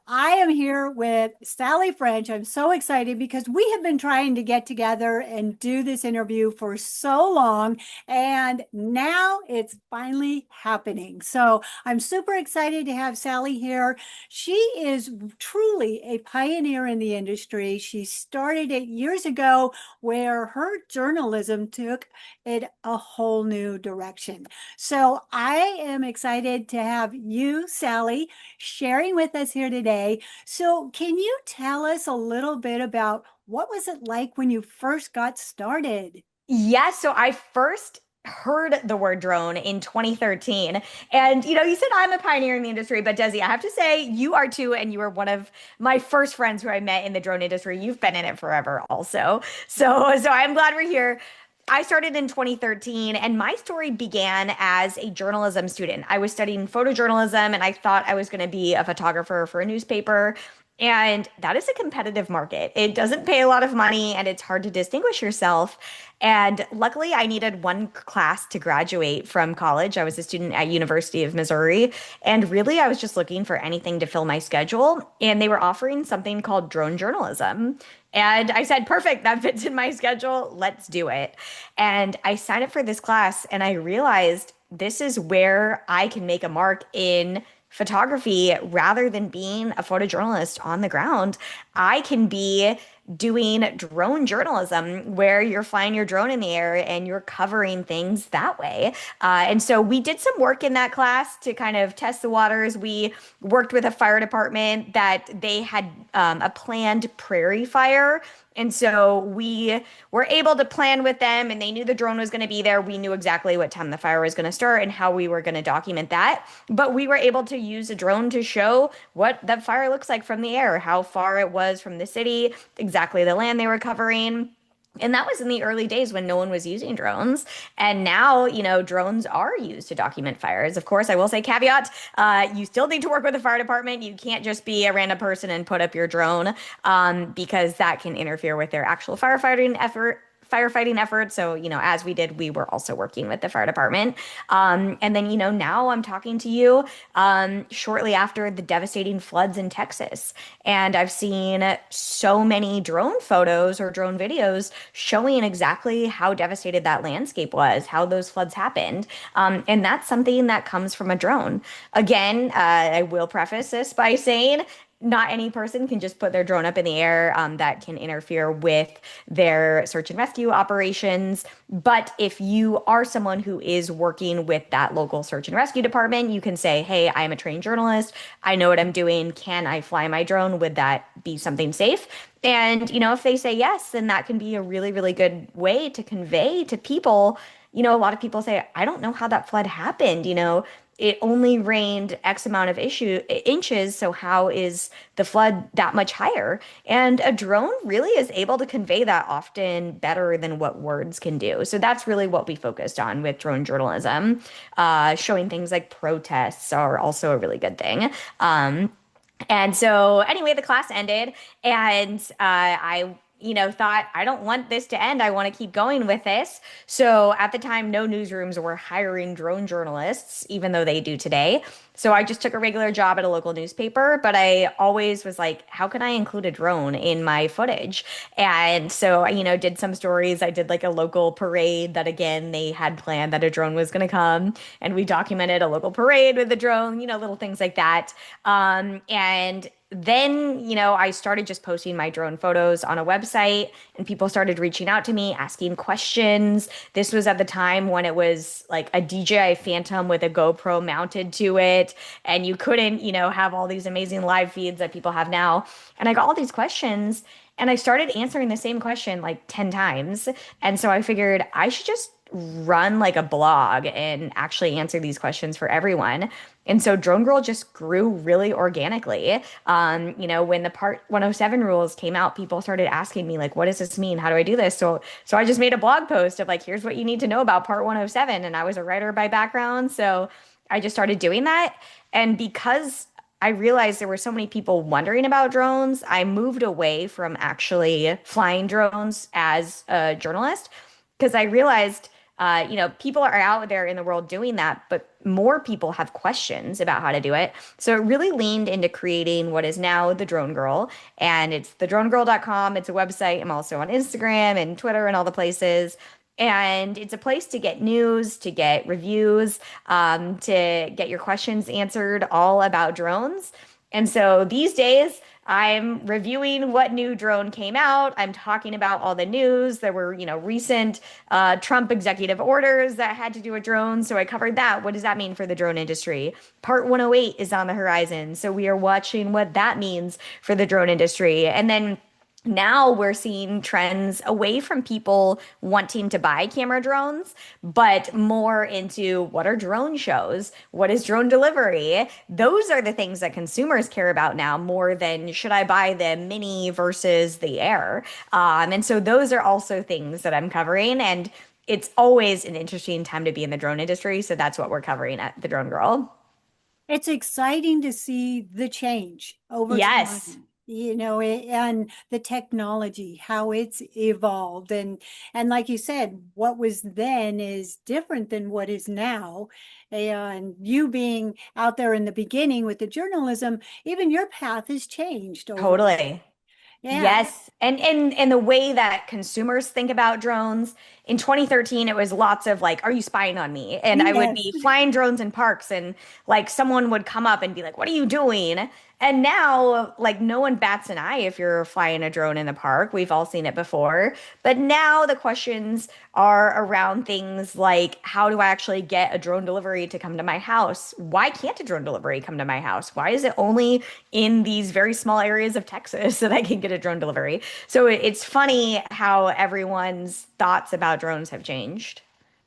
I am here with Sally French. I'm so excited because we have been trying to get together and do this interview for so long, and now it's finally happening. So I'm super excited to have Sally here. She is truly a pioneer in the industry. She started it years ago where her journalism took it a whole new direction. So I am excited to have you, Sally, sharing with us here today. So, can you tell us a little bit about what was it like when you first got started? Yes, so I first heard the word drone in 2013. And you said I'm a pioneer in the industry, but Desi, I have to say you are too, and you are one of my first friends who I met in the drone industry. You've been in it forever also. So I'm glad we're here. I started in 2013, and my story began as a journalism student. I was studying photojournalism, and I thought I was going to be a photographer for a newspaper. And that is a competitive market. It doesn't pay a lot of money, and it's hard to distinguish yourself. And luckily, I needed one class to graduate from college. I was a student at University of Missouri, and really, I was just looking for anything to fill my schedule. And they were offering something called drone journalism. And I said, perfect, that fits in my schedule. Let's do it. And I signed up for this class, and I realized this is where I can make a mark in photography rather than being a photojournalist on the ground. I can be doing drone journalism where you're flying your drone in the air and you're covering things that way. And so we did some work in that class to kind of test the waters. We worked with a fire department that they had a planned prairie fire. And so we were able to plan with them, and they knew the drone was going to be there. We knew exactly what time the fire was going to start and how we were going to document that. But we were able to use a drone to show what the fire looks like from the air, how far it was from the city, exactly the land they were covering. And that was in the early days when no one was using drones. And now, drones are used to document fires. Of course, I will say caveat, you still need to work with the fire department. You can't just be a random person and put up your drone because that can interfere with their actual firefighting effort. So, as we did, we were also working with the fire department. And then, now I'm talking to you shortly after the devastating floods in Texas. And I've seen so many drone photos or drone videos showing exactly how devastated that landscape was, how those floods happened. And that's something that comes from a drone. Again, I will preface this by saying not any person can just put their drone up in the air. That can interfere with their search and rescue operations. But if you are someone who is working with that local search and rescue department, you can say, hey, I'm a trained journalist. I know what I'm doing. Can I fly my drone? Would that be something safe? And, if they say yes, then that can be a really, really good way to convey to people. A lot of people say, I don't know how that flood happened. It only rained X amount of inches, so how is the flood that much higher? And a drone really is able to convey that often better than what words can do. So that's really what we focused on with drone journalism. Showing things like protests are also a really good thing. And so anyway, the class ended, and I thought, I don't want this to end. I want to keep going with this. So at the time, no newsrooms were hiring drone journalists, even though they do today. So I just took a regular job at a local newspaper, but I always was like, how can I include a drone in my footage? And so did some stories. I did like a local parade that again, they had planned that a drone was going to come, and we documented a local parade with the drone, little things like that. And then, I started just posting my drone photos on a website, and people started reaching out to me, asking questions. This was at the time when it was like a DJI Phantom with a GoPro mounted to it, and you couldn't, have all these amazing live feeds that people have now. And I got all these questions, and I started answering the same question like 10 times. And so I figured I should just run like a blog and actually answer these questions for everyone. And so Drone Girl just grew really organically. When the Part 107 rules came out, people started asking me like, what does this mean? How do I do this? So I just made a blog post of like, here's what you need to know about Part 107. And I was a writer by background, so I just started doing that. And because I realized there were so many people wondering about drones, I moved away from actually flying drones as a journalist because I realized People are out there in the world doing that, but more people have questions about how to do it. So it really leaned into creating what is now the Drone Girl. And it's thedronegirl.com. It's a website. I'm also on Instagram and Twitter and all the places. And it's a place to get news, to get reviews, to get your questions answered all about drones. And so these days, I'm reviewing what new drone came out. I'm talking about all the news. There were, recent Trump executive orders that had to do with drones. So I covered that. What does that mean for the drone industry? Part 108 is on the horizon. So we are watching what that means for the drone industry. And then now we're seeing trends away from people wanting to buy camera drones, but more into what are drone shows? What is drone delivery? Those are the things that consumers care about now more than should I buy the mini versus the air? And so those are also things that I'm covering. And it's always an interesting time to be in the drone industry. So that's what we're covering at The Drone Girl. It's exciting to see the change over Yes, time, and the technology, how it's evolved. And like you said, what was then is different than what is now. And you being out there in the beginning with the journalism, even your path has changed over. totally. Yeah. Yes. And the way that consumers think about drones in 2013, it was lots of like, are you spying on me? And I would Yes. be flying drones in parks and like someone would come up and be like, what are you doing? And now, like, no one bats an eye if you're flying a drone in the park. We've all seen it before. But now the questions are around things like, how do I actually get a drone delivery to come to my house? Why can't a drone delivery come to my house? Why is it only in these very small areas of Texas that I can get a drone delivery? So it's funny how everyone's thoughts about drones have changed.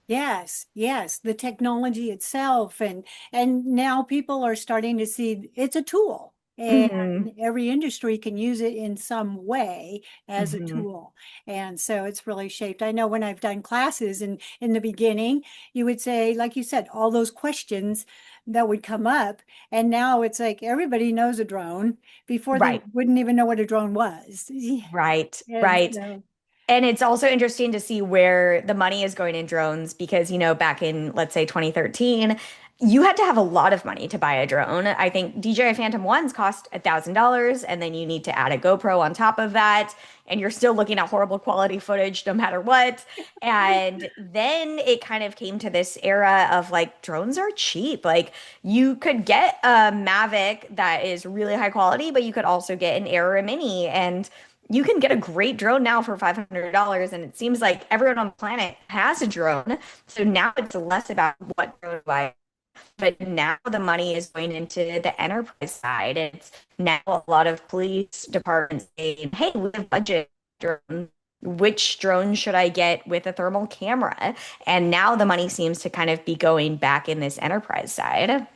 Yes, yes, the technology itself, and now people are starting to see it's a tool, and Hmm. every industry can use it in some way as a Hmm. tool. And so it's really shaped. I know when I've done classes and in the beginning, you would say, like you said, all those questions that would come up, and now it's like everybody knows a drone. Before they Right, wouldn't even know what a drone was. right, And right. so, And it's also interesting to see where the money is going in drones because, back in, let's say, 2013, you had to have a lot of money to buy a drone. I think DJI Phantom 1s cost $1,000, and then you need to add a GoPro on top of that. And you're still looking at horrible quality footage no matter what. And then it kind of came to this era of like drones are cheap. Like you could get a Mavic that is really high quality, but you could also get an Air or a Mini. And you can get a great drone now for $500, and it seems like everyone on the planet has a drone. So now it's less about what drone do I, but now the money is going into the enterprise side. It's now a lot of police departments saying, "Hey, we have budget drone. Which drone should I get with a thermal camera?" And now the money seems to kind of be going back in this enterprise side.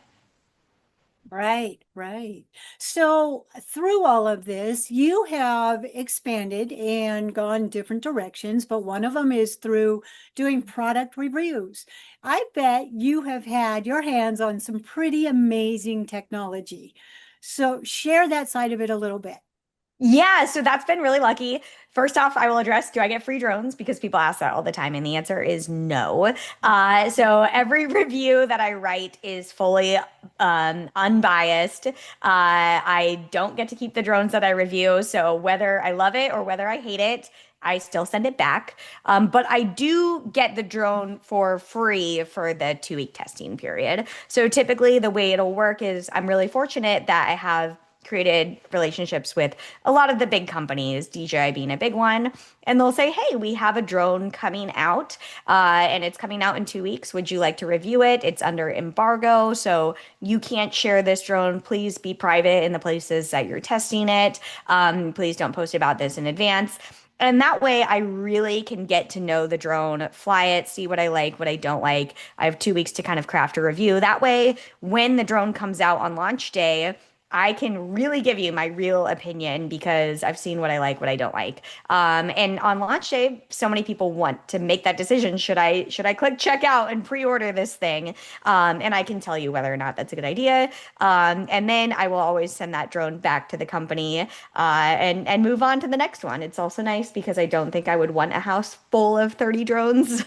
right, right. So through all of this, you have expanded and gone different directions, but one of them is through doing product reviews. I bet you have had your hands on some pretty amazing technology. So share that side of it a little bit. Yeah, so that's been really lucky. First off, I will address, do I get free drones? Because people ask that all the time, and the answer is no. So every review that I write is fully unbiased. I don't get to keep the drones that I review, so whether I love it or whether I hate it, I still send it back. But I do get the drone for free for the 2 week testing period. So typically, the way it'll work is I'm really fortunate that I have created relationships with a lot of the big companies, DJI being a big one, and they'll say, "Hey, we have a drone coming out, and it's coming out in 2 weeks. Would you like to review it? It's under embargo, so you can't share this drone. Please be private in the places that you're testing it. Please don't post about this in advance." And that way, I really can get to know the drone, fly it, see what I like, what I don't like. I have 2 weeks to kind of craft a review. That way, when the drone comes out on launch day, I can really give you my real opinion because I've seen what I like, what I don't like. And on launch day, so many people want to make that decision. Should I click checkout and pre-order this thing? And I can tell you whether or not that's a good idea. And then I will always send that drone back to the company and move on to the next one. It's also nice because I don't think I would want a house full of 30 drones,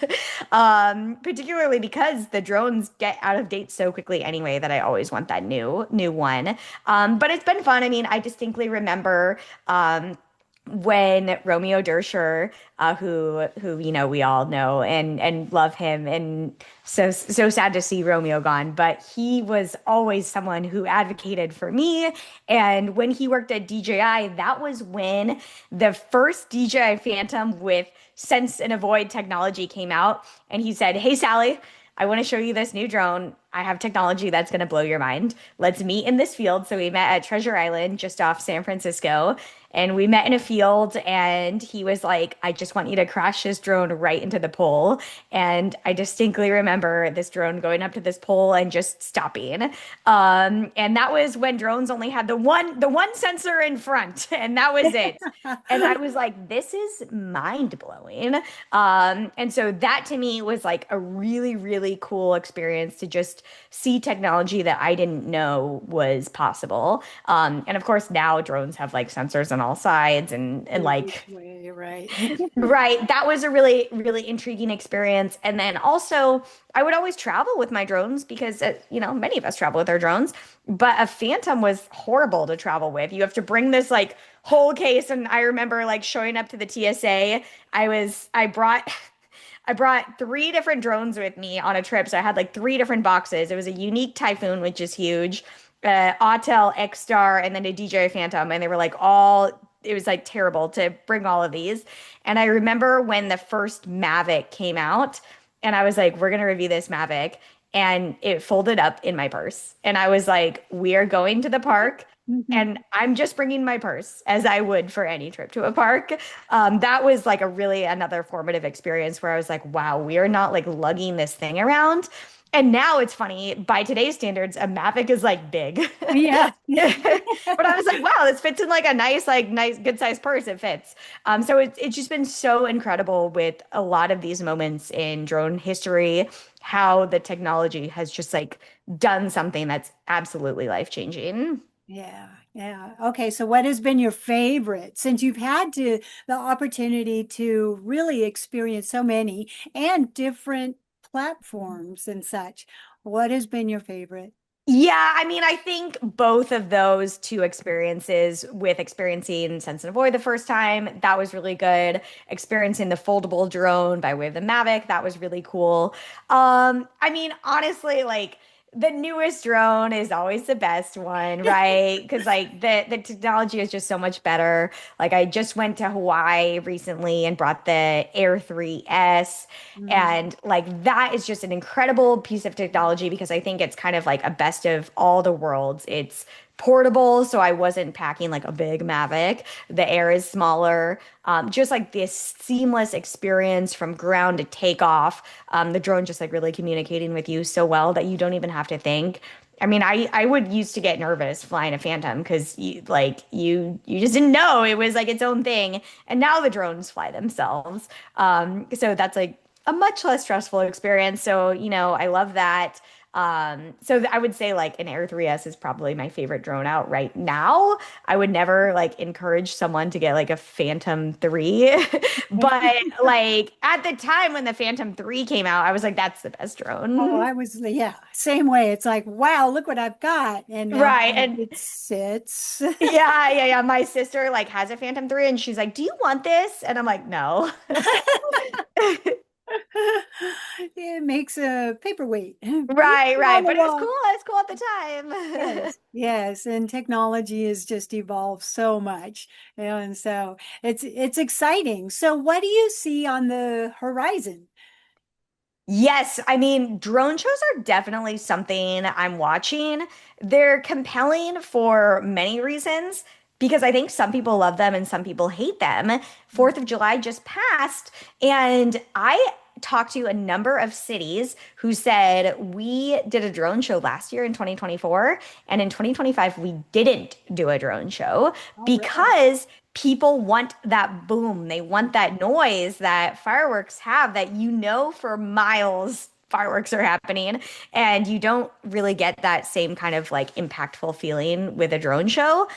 particularly because the drones get out of date so quickly anyway that I always want that new one. But it's been fun. I mean, I distinctly remember when Romeo Durscher, who we all know and love him, and so sad to see Romeo gone, but he was always someone who advocated for me. And when he worked at DJI, that was when the first DJI Phantom with Sense and Avoid technology came out, and he said, "Hey Sally, I want to show you this new drone. I have technology that's going to blow your mind. Let's meet in this field." So we met at Treasure Island, just off San Francisco. And we met in a field, and he was like, "I just want you to crash this drone right into the pole." And I distinctly remember this drone going up to this pole and just stopping. And that was when drones only had the one sensor in front, and that was it. And I was like, this is mind blowing. And so that to me was like a really, really cool experience to just see technology that I didn't know was possible. And of course, now drones have like sensors on all sides and like Way, right. right. That was a really, really intriguing experience. And then also, I would always travel with my drones because, many of us travel with our drones, but a Phantom was horrible to travel with. You have to bring this like whole case. And I remember like showing up to the TSA. I brought, I brought three different drones with me on a trip. So I had like three different boxes. It was a unique Typhoon, which is huge, Autel X-Star, and then a DJI Phantom. And they were like it was like terrible to bring all of these. And I remember when the first Mavic came out, and I was like, we're going to review this Mavic. And it folded up in my purse. And I was like, we are going to the park. And I'm just bringing my purse as I would for any trip to a park. That was like a really another formative experience where I was like, wow, we are not like lugging this thing around. And now it's funny, by today's standards, a Mavic is like big. Yeah. But I was like, wow, this fits in like a nice, good sized purse. It fits. So it's just been so incredible with a lot of these moments in drone history, how the technology has just like done something that's absolutely life changing. Yeah, yeah. Okay, so what has been your favorite since you've had the opportunity to really experience so many and different platforms and such? What has been your favorite? Yeah, I mean, I think both of those two experiences with experiencing Sense and Avoid the first time, that was really good. Experiencing the foldable drone by way of the Mavic, that was really cool. I mean, honestly, like the newest drone is always the best one, right? Because like the technology is just so much better. Like I just went to Hawaii recently and brought the Air 3S. Mm, And like that is just an incredible piece of technology because I think it's kind of like a best of all the worlds. It's portable, so I wasn't packing like a big Mavic. The Air is smaller. Just like this seamless experience from ground to takeoff. The drone just like really communicating with you so well that you don't even have to think. I mean, I would used to get nervous flying a Phantom because you just didn't know it was like its own thing, and now the drones fly themselves. So that's like a much less stressful experience. So, I love that. I would say like an Air 3S is probably my favorite drone out right now. I would never like encourage someone to get like a Phantom 3. But like at the time when the Phantom 3 came out, I was like, that's the best Oh, drone. I was, yeah, same way. It's like, wow, look what I've got. And now Right. And it sits. yeah, yeah, yeah. My sister like has a Phantom 3 and she's like, "Do you want this?" And I'm like, "No." It makes a paperweight. Right, Beautiful on right. the But it was wall. cool. It was cool at the time. Yes, yes, and technology has just evolved so much, and so it's exciting. So, what do you see on the horizon? Yes, I mean, drone shows are definitely something I'm watching. They're compelling for many reasons because I think some people love them and some people hate them. 4th of July just passed, and I talked to a number of cities who said we did a drone show last year in 2024, and in 2025 we didn't do a drone show Oh, really? because people want that boom. They want that noise that fireworks have, that for miles fireworks are happening, and you don't really get that same kind of like impactful feeling with a drone show.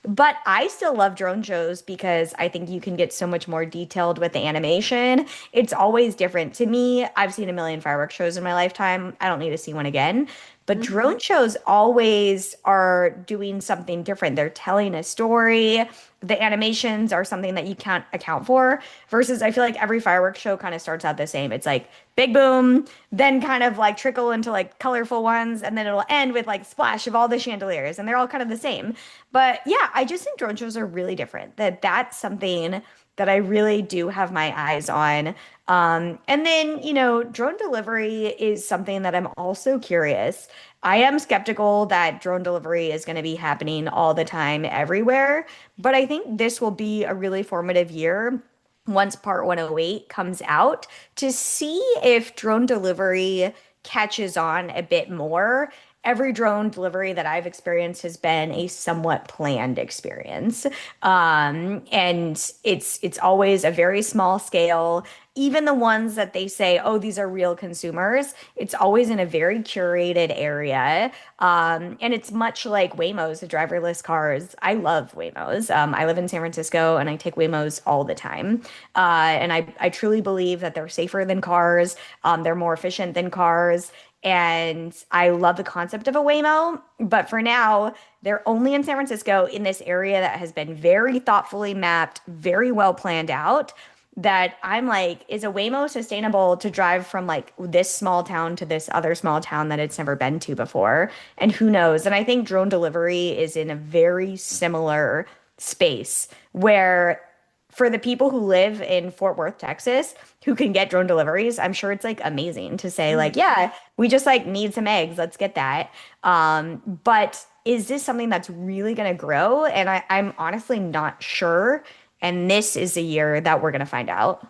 But I still love drone shows because I think you can get so much more detailed with the animation. It's always different to me. I've seen a million fireworks shows in my lifetime. I don't need to see one again. But Mhm. drone shows always are doing something different. They're telling a story. The animations are something that you can't account for, versus I feel like every fireworks show kind of starts out the same. It's like big boom, then kind of like trickle into like colorful ones, and then it'll end with like splash of all the chandeliers, and they're all kind of the same. But yeah, I just think drone shows are really different. That's something that I really do have my eyes on. And then, drone delivery is something that I'm also curious. I am skeptical that drone delivery is going to be happening all the time everywhere, but I think this will be a really formative year once Part 108 comes out to see if drone delivery catches on a bit more. Every drone delivery that I've experienced has been a somewhat planned experience. And it's always a very small scale. Even the ones that they say, oh, these are real consumers, it's always in a very curated area. And it's much like Waymos, the driverless cars. I love Waymos. I live in San Francisco and I take Waymos all the time. And I truly believe that they're safer than cars. They're more efficient than cars. And I love the concept of a Waymo, but for now, they're only in San Francisco in this area that has been very thoughtfully mapped, very well planned out. That I'm like, is a Waymo sustainable to drive from like this small town to this other small town that it's never been to before? And who knows? And I think drone delivery is in a very similar space where for the people who live in Fort Worth, Texas, who can get drone deliveries, I'm sure it's like amazing to say, like, Mhm. yeah, we just like need some eggs. Let's get that. But is this something that's really going to grow? And I'm honestly not sure. And this is the year that we're going to find out.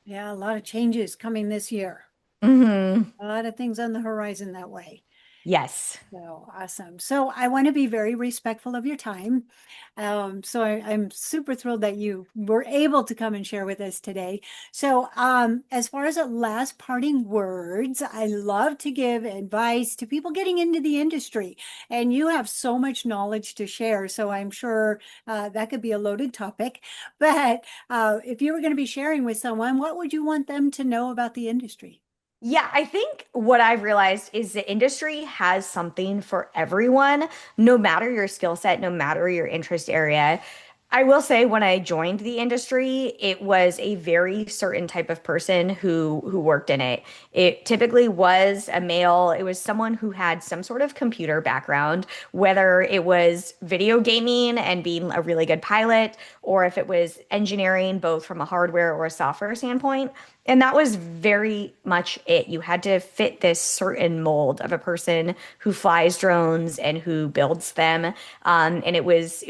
Yeah, a lot of changes coming this year. Hmm. A lot of things on the horizon that way. Yes. So awesome. So I want to be very respectful of your time. I'm super thrilled that you were able to come and share with us today. So as far as the last parting words, I love to give advice to people getting into the industry. And you have so much knowledge to share. So I'm sure that could be a loaded topic. But if you were going to be sharing with someone, what would you want them to know about the industry? Yeah, I think what I've realized is the industry has something for everyone, no matter your skill set, no matter your interest area. I will say when I joined the industry, it was a very certain type of person who worked in it. It typically was a male. It was someone who had some sort of computer background, whether it was video gaming and being a really good pilot, or if it was engineering, both from a hardware or a software standpoint. And that was very much it. You had to fit this certain mold of a person who flies drones and who builds them. And it was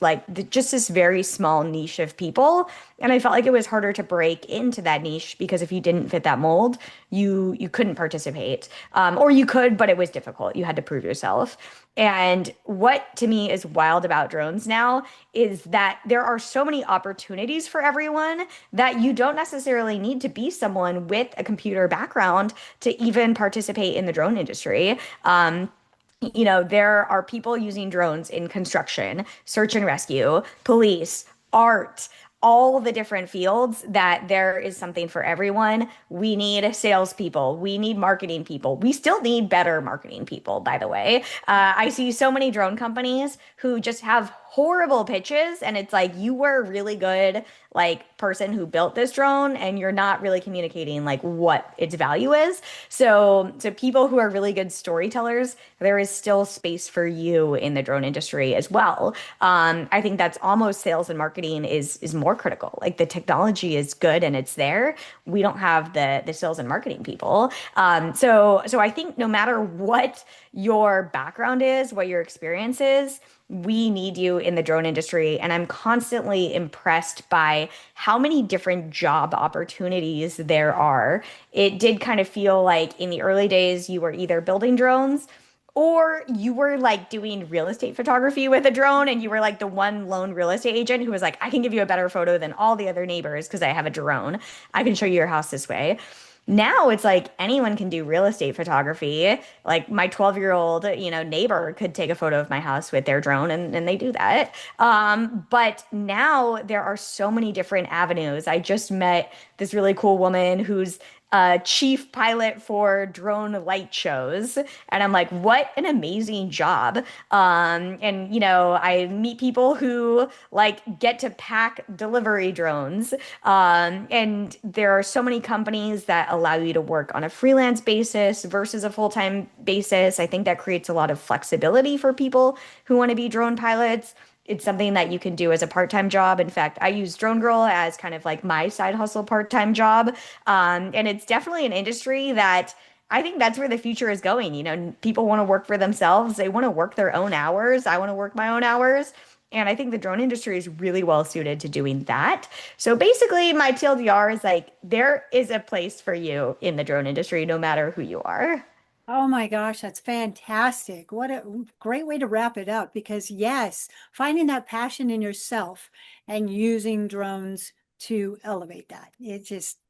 like just this very small niche of people. And I felt like it was harder to break into that niche because if you didn't fit that mold, you couldn't participate. Or you could, but it was difficult. You had to prove yourself. And what to me is wild about drones now is that there are so many opportunities for everyone that you don't necessarily need to be someone with a computer background to even participate in the drone industry. There are people using drones in construction, search and rescue, police, art, all the different fields that there is something for everyone. We need salespeople. We need marketing people. We still need better marketing people, by the way. I see so many drone companies who just have horrible pitches, and it's like you were a really good like person who built this drone and you're not really communicating like what its value is. So people who are really good storytellers, there is still space for you in the drone industry as well. I think that's almost sales and marketing is more critical. Like the technology is good and it's there. We don't have the sales and marketing people. So I think no matter what your background is, what your experience is, we need you in the drone industry. And I'm constantly impressed by how many different job opportunities there are. It did kind of feel like in the early days, you were either building drones or you were like doing real estate photography with a drone, and you were like the one lone real estate agent who was like, I can give you a better photo than all the other neighbors because I have a drone. I can show you your house this way. Now it's like anyone can do real estate photography. Like my 12-year-old, neighbor could take a photo of my house with their drone, and they do that. But now there are so many different avenues. I just met this really cool woman who's chief pilot for drone light shows. And I'm like, what an amazing job. And I meet people who like get to pack delivery drones. And there are so many companies that allow you to work on a freelance basis versus a full-time basis. I think that creates a lot of flexibility for people who want to be drone pilots. It's something that you can do as a part-time job. In fact, I use Drone Girl as kind of like my side hustle part-time job. And it's definitely an industry that I think that's where the future is going. People want to work for themselves. They want to work their own hours. I want to work my own hours. And I think the drone industry is really well suited to doing that. So basically, my TLDR is like, there is a place for you in the drone industry, no matter who you are. Oh my gosh, that's fantastic. What a great way to wrap it up because yes, finding that passion in yourself and using drones to elevate that.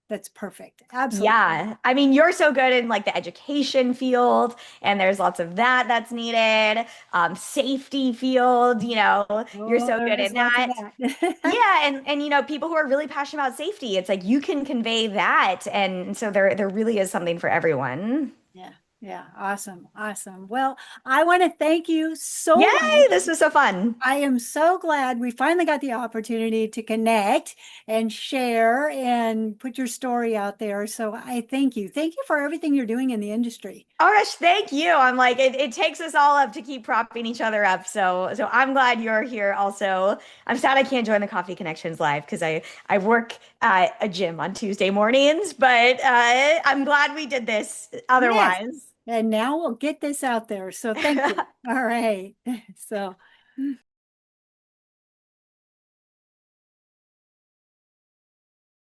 That's perfect. Absolutely. Yeah. I mean, you're so good in like the education field, and there's lots of that's needed. Safety field, you're Oh, so there good is in lots of that. that. Yeah, and people who are really passionate about safety, it's like you can convey that. And so there really is something for everyone. Yeah, yeah, awesome, awesome. Well, I want to thank you so Yay, much. this was so fun. I am so glad we finally got the opportunity to connect and share and put your story out there. So I thank you. Thank you for everything you're doing in the industry. Oh gosh, thank you. I'm like it takes us all up to keep propping each other up. So I'm glad you're here also. I'm sad I can't join the Coffee Connections live because I work at a gym on Tuesday mornings, but I'm glad we did this Yes. otherwise. And now we'll get this out there. So thank you. All right. So.